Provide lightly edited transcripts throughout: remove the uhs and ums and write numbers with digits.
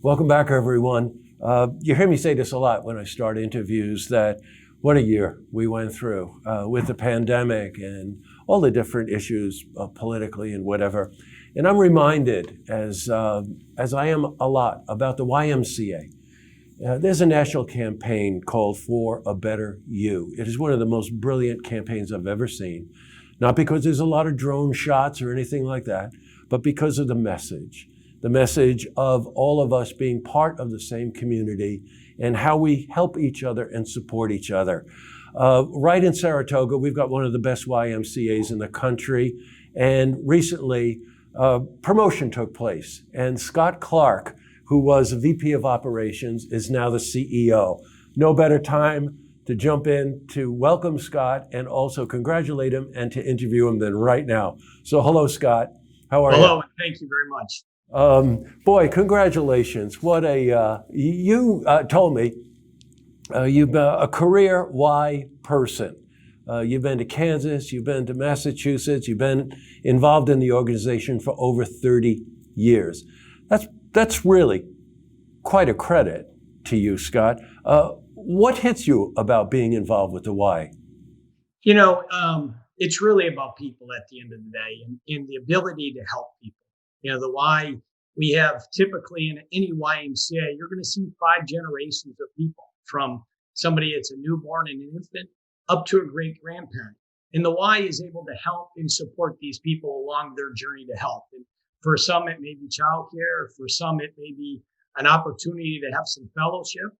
Welcome back, everyone. You hear me say this a lot when I start interviews that what a year we went through with the pandemic and all the different issues politically and whatever. And I'm reminded, as I am a lot, about the YMCA. There's a national campaign called For a Better You. It is one of the most brilliant campaigns I've ever seen. Not because there's a lot of drone shots or anything like that, but because of the message. The message of all of us being part of the same community and how we help each other and support each other. Right in Saratoga, we've got one of the best YMCAs in the country. And recently, promotion took place. And Scott Clark, who was VP of Operations, is now the CEO. No better time to jump in to welcome Scott and also congratulate him and to interview him than right now. So hello, Scott. How are you? Hello, and thank you very much. Boy, congratulations. What you told me you've been a career Y person. You've been to Kansas, you've been to Massachusetts, you've been involved in the organization for over 30 years. That's really quite a credit to you, Scott. What hits you about being involved with the Y? It's really about people at the end of the day and the ability to help people. The why we have typically in any YMCA, you're going to see 5 generations of people from somebody that's a newborn and an infant up to a great grandparent. And the Y is able to help and support these people along their journey to health. And for some, it may be childcare. For some, it may be an opportunity to have some fellowship.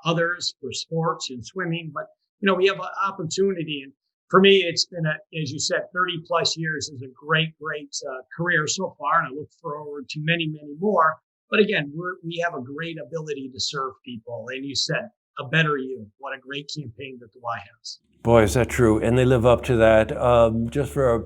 Others for sports and swimming. But, we have an opportunity. And for me, it's been, as you said, 30 plus years is a great career so far. And I look forward to many, many more. But again, we have a great ability to serve people. And you said, a better you. What a great campaign that the Y has. Boy, is that true. And they live up to that. Just for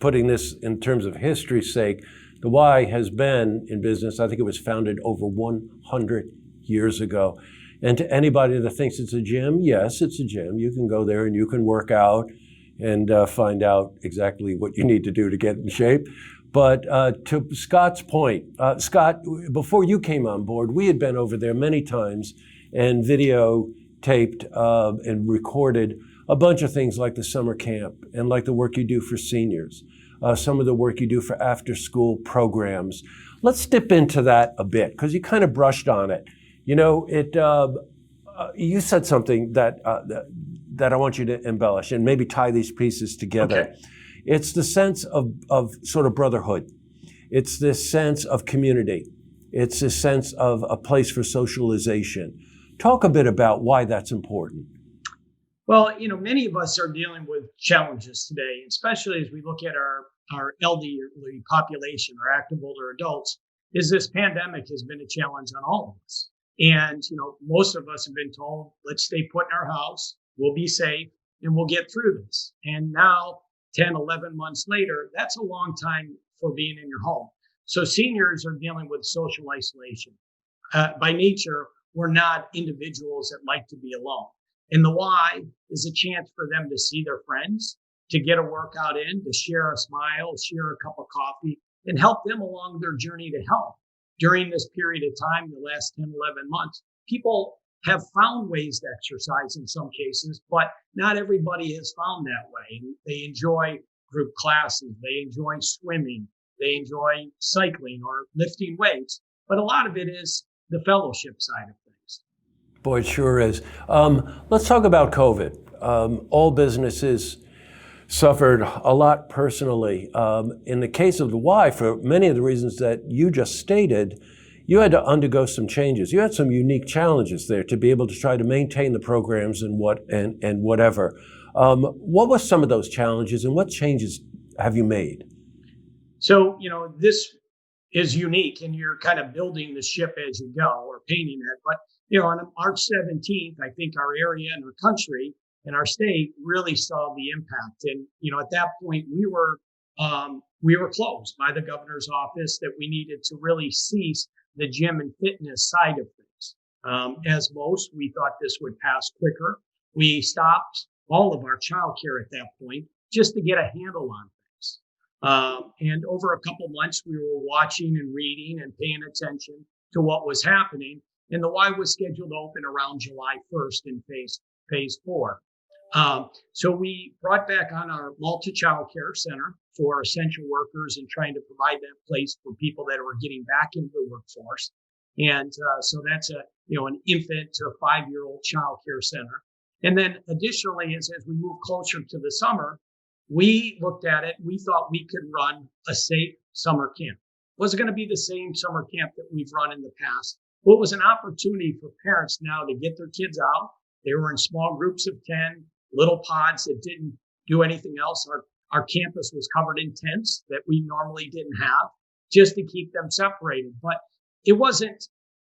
putting this in terms of history's sake, the Y has been in business. I think it was founded over 100 years ago. And to anybody that thinks it's a gym, yes, it's a gym. You can go there and you can work out and find out exactly what you need to do to get in shape. But to Scott's point, Scott, before you came on board, we had been over there many times and videotaped and recorded a bunch of things like the summer camp and like the work you do for seniors, some of the work you do for after-school programs. Let's dip into that a bit because you kind of brushed on it. You said something that I want you to embellish and maybe tie these pieces together. Okay. It's the sense of sort of brotherhood. It's this sense of community. It's this sense of a place for socialization. Talk a bit about why that's important. Well, many of us are dealing with challenges today, especially as we look at our elderly population, our active older adults, is this pandemic has been a challenge on all of us. And, most of us have been told, let's stay put in our house, we'll be safe, and we'll get through this. And now, 10, 11 months later, that's a long time for being in your home. So seniors are dealing with social isolation. By nature, we're not individuals that like to be alone. And the Y is a chance for them to see their friends, to get a workout in, to share a smile, share a cup of coffee, and help them along their journey to health. During this period of time, the last 10, 11 months, people have found ways to exercise in some cases, but not everybody has found that way. And they enjoy group classes, they enjoy swimming, they enjoy cycling or lifting weights, but a lot of it is the fellowship side of things. Boy, it sure is. Let's talk about COVID. All businesses suffered a lot personally. In the case of the Y, for many of the reasons that you just stated, you had to undergo some changes. You had some unique challenges there to be able to try to maintain the programs and whatever. What were some of those challenges and what changes have you made? So, this is unique and you're kind of building the ship as you go or painting it. But, on March 17th, I think our area and our country and our state really saw the impact. And, at that point we were closed by the governor's office that we needed to really cease the gym and fitness side of things. As most, we thought this would pass quicker. We stopped all of our childcare at that point just to get a handle on things. And over a couple months, we were watching and reading and paying attention to what was happening. And the Y was scheduled to open around July 1st in phase four. So we brought back on our Malta Child Care Center for essential workers and trying to provide that place for people that were getting back into the workforce. And so that's an infant to a 5-year-old child care center. And then additionally, as we move closer to the summer, we looked at it. We thought we could run a safe summer camp. It wasn't going to be the same summer camp that we've run in the past. But it was an opportunity for parents now to get their kids out. They were in small groups of 10, little pods that didn't do anything else. Our campus was covered in tents that we normally didn't have, just to keep them separated. But it wasn't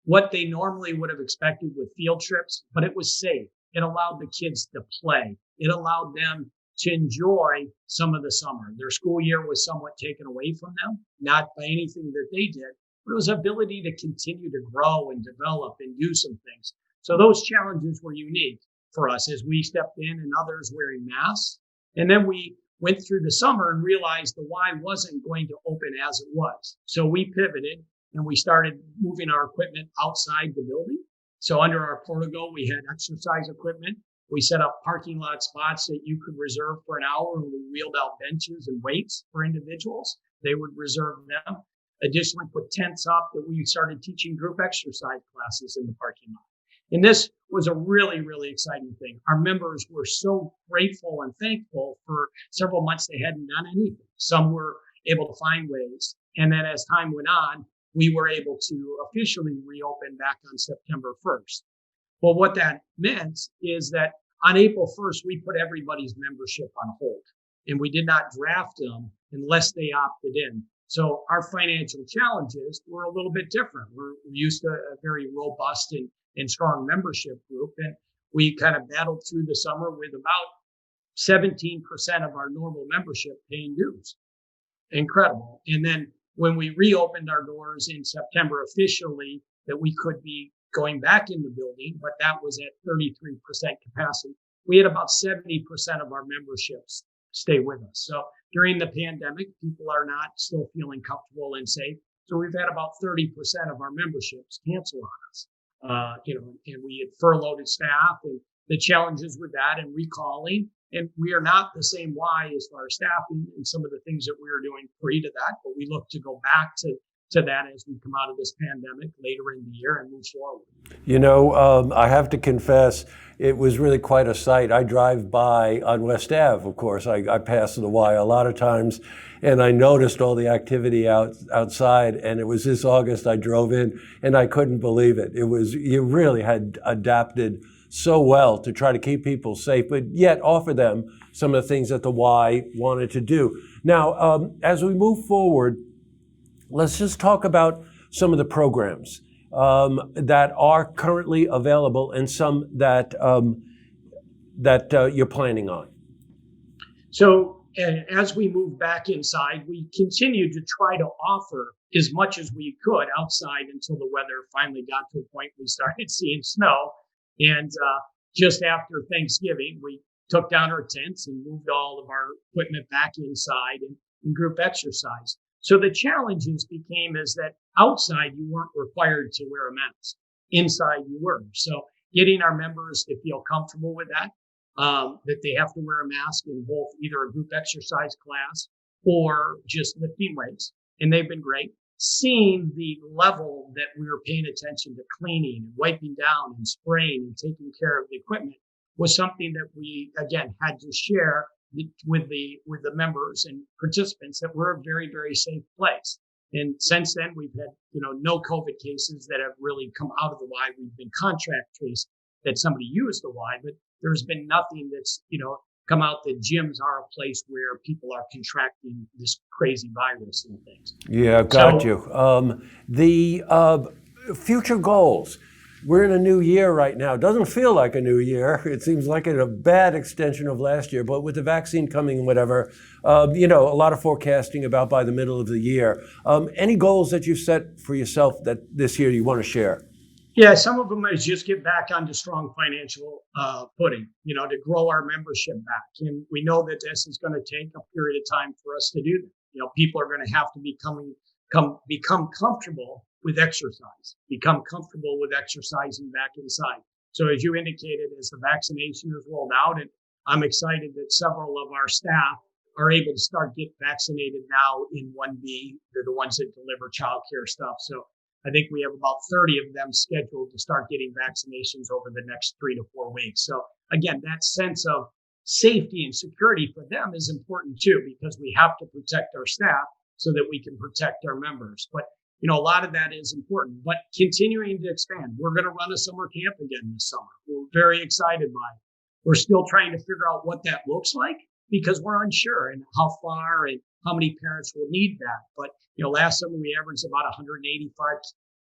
what they normally would have expected with field trips, but it was safe. It allowed the kids to play. It allowed them to enjoy some of the summer. Their school year was somewhat taken away from them, not by anything that they did, but it was ability to continue to grow and develop and do some things. So those challenges were unique for us as we stepped in and others wearing masks. And then we went through the summer and realized the Y wasn't going to open as it was. So we pivoted and we started moving our equipment outside the building. So under our portico, we had exercise equipment. We set up parking lot spots that you could reserve for an hour, and we wheeled out benches and weights for individuals. They would reserve them. Additionally, put tents up that we started teaching group exercise classes in the parking lot. And this was a really, really exciting thing. Our members were so grateful and thankful. For several months they hadn't done anything. Some were able to find ways. And then as time went on, we were able to officially reopen back on September 1st. Well, what that meant is that on April 1st, we put everybody's membership on hold, and we did not draft them unless they opted in. So our financial challenges were a little bit different. We're used to a very robust and strong membership group, and we kind of battled through the summer with about 17% of our normal membership paying dues. Incredible. And then when we reopened our doors in September officially, that we could be going back in the building, but that was at 33% capacity. We had about 70% of our memberships stay with us. So during the pandemic, people are not still feeling comfortable and safe. So we've had about 30% of our memberships cancel on us. And we had furloughed staff and the challenges with that and recalling. And we are not the same Y as far as staffing and some of the things that we were doing pre to that, but we look to go back to that as we come out of this pandemic later in the year and move forward. I have to confess, it was really quite a sight. I drive by on West Ave, of course. I pass the Y a lot of times, and I noticed all the activity outside. And it was this August I drove in, and I couldn't believe it. You really had adapted so well to try to keep people safe, but yet offer them some of the things that the Y wanted to do. Now, as we move forward, let's just talk about some of the programs that are currently available and some that you're planning on. So as we move back inside, we continued to try to offer as much as we could outside until the weather finally got to a point we started seeing snow. And just after Thanksgiving, we took down our tents and moved all of our equipment back inside and group exercise. So the challenges became is that outside you weren't required to wear a mask. Inside you were. So getting our members to feel comfortable with that they have to wear a mask in both either a group exercise class or just lifting weights. And they've been great. Seeing the level that we were paying attention to cleaning and wiping down and spraying and taking care of the equipment was something that we, again, had to share with the members and participants that we're a very, very safe place. And since then, we've had, no COVID cases that have really come out of the Y. We've been contract traced that somebody used the Y, but there's been nothing that's, come out that gyms are a place where people are contracting this crazy virus and things. Yeah, got you. The future goals. We're in a new year right now. It doesn't feel like a new year. It seems like a bad extension of last year, but with the vaccine coming and whatever, a lot of forecasting about by the middle of the year. Any goals that you set for yourself that this year you want to share? Yeah, some of them is just get back onto strong financial footing, to grow our membership back. And we know that this is going to take a period of time for us to do that. People are going to have to become comfortable with exercise, become comfortable with exercising back inside. So as you indicated, as the vaccination is rolled out, and I'm excited that several of our staff are able to start get vaccinated now in 1B. They're the ones that deliver childcare stuff. So I think we have about 30 of them scheduled to start getting vaccinations over the next 3 to 4 weeks. So again, that sense of safety and security for them is important too, because we have to protect our staff so that we can protect our members. But a lot of that is important, but continuing to expand. We're going to run a summer camp again this summer. We're very excited by it. We're still trying to figure out what that looks like because we're unsure and how far and how many parents will need that. But, last summer we averaged about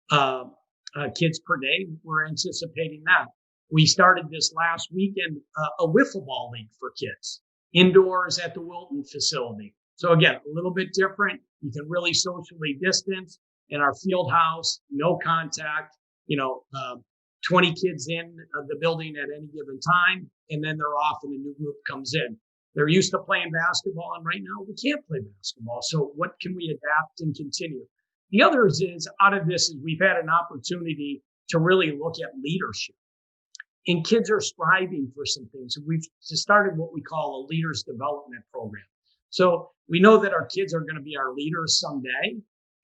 185 kids per day. We're anticipating that. We started this last weekend, a wiffle ball league for kids indoors at the Wilton facility. So again, a little bit different. You can really socially distance in our field house, no contact, 20 kids in the building at any given time, and then they're off and a new group comes in. They're used to playing basketball, and right now we can't play basketball. So what can we adapt and continue? The others is out of this is we've had an opportunity to really look at leadership. And kids are striving for some things. We've just started what we call a leaders development program. So we know that our kids are going to be our leaders someday.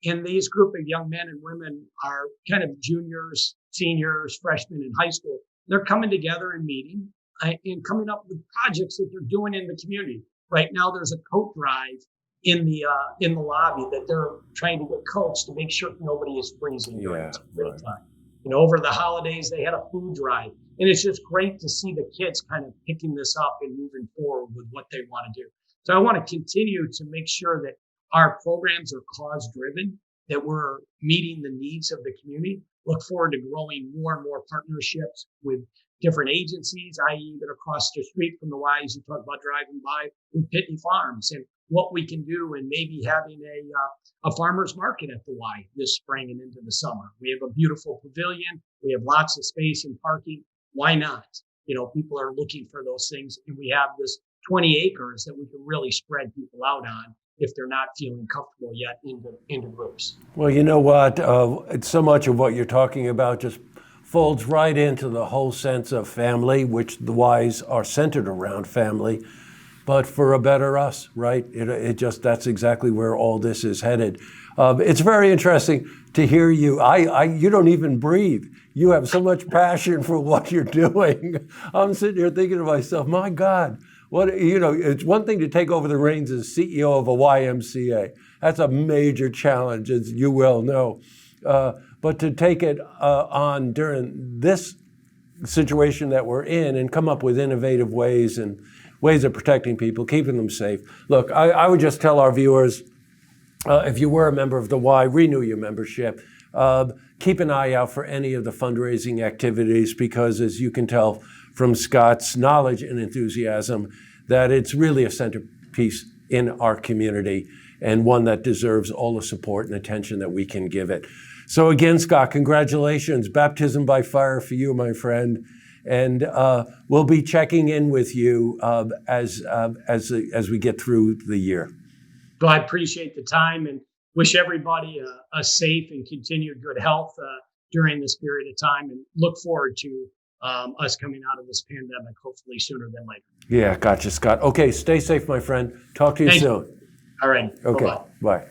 And these group of young men and women are kind of juniors, seniors, freshmen in high school. They're coming together and meeting and coming up with projects that they're doing in the community. Right now, there's a coat drive in the lobby that they're trying to get coats to make sure nobody is freezing during this great time. Over the holidays, they had a food drive. And it's just great to see the kids kind of picking this up and moving forward with what they want to do. So I want to continue to make sure that our programs are cause-driven, that we're meeting the needs of the community. Look forward to growing more and more partnerships with different agencies, i.e. even across the street from the Y, as you talk about driving by, with Pitney Farms and what we can do, and maybe having a farmer's market at the Y this spring and into the summer. We have a beautiful pavilion. We have lots of space and parking. Why not? People are looking for those things, and we have this 20 acres that we can really spread people out on if they're not feeling comfortable yet into groups. Well, you know what? It's so much of what you're talking about just folds right into the whole sense of family, which the Ys are centered around family, but for a better us, right? That's exactly where all this is headed. It's very interesting to hear you. You don't even breathe. You have so much passion for what you're doing. I'm sitting here thinking to myself, my God, it's one thing to take over the reins as CEO of a YMCA. That's a major challenge, as you well know. But to take it on during this situation that we're in and come up with innovative ways and ways of protecting people, keeping them safe. Look, I would just tell our viewers, if you were a member of the Y, renew your membership. Keep an eye out for any of the fundraising activities because, as you can tell from Scott's knowledge and enthusiasm, that it's really a centerpiece in our community and one that deserves all the support and attention that we can give it. So again, Scott, congratulations. Baptism by fire for you, my friend. And we'll be checking in with you as we get through the year. Well, I appreciate the time and wish everybody a safe and continued good health during this period of time, and look forward to us coming out of this pandemic, hopefully sooner than later. Yeah, gotcha, Scott. Okay, stay safe, my friend. Talk to you soon. All right. Okay, Bye-bye. Bye.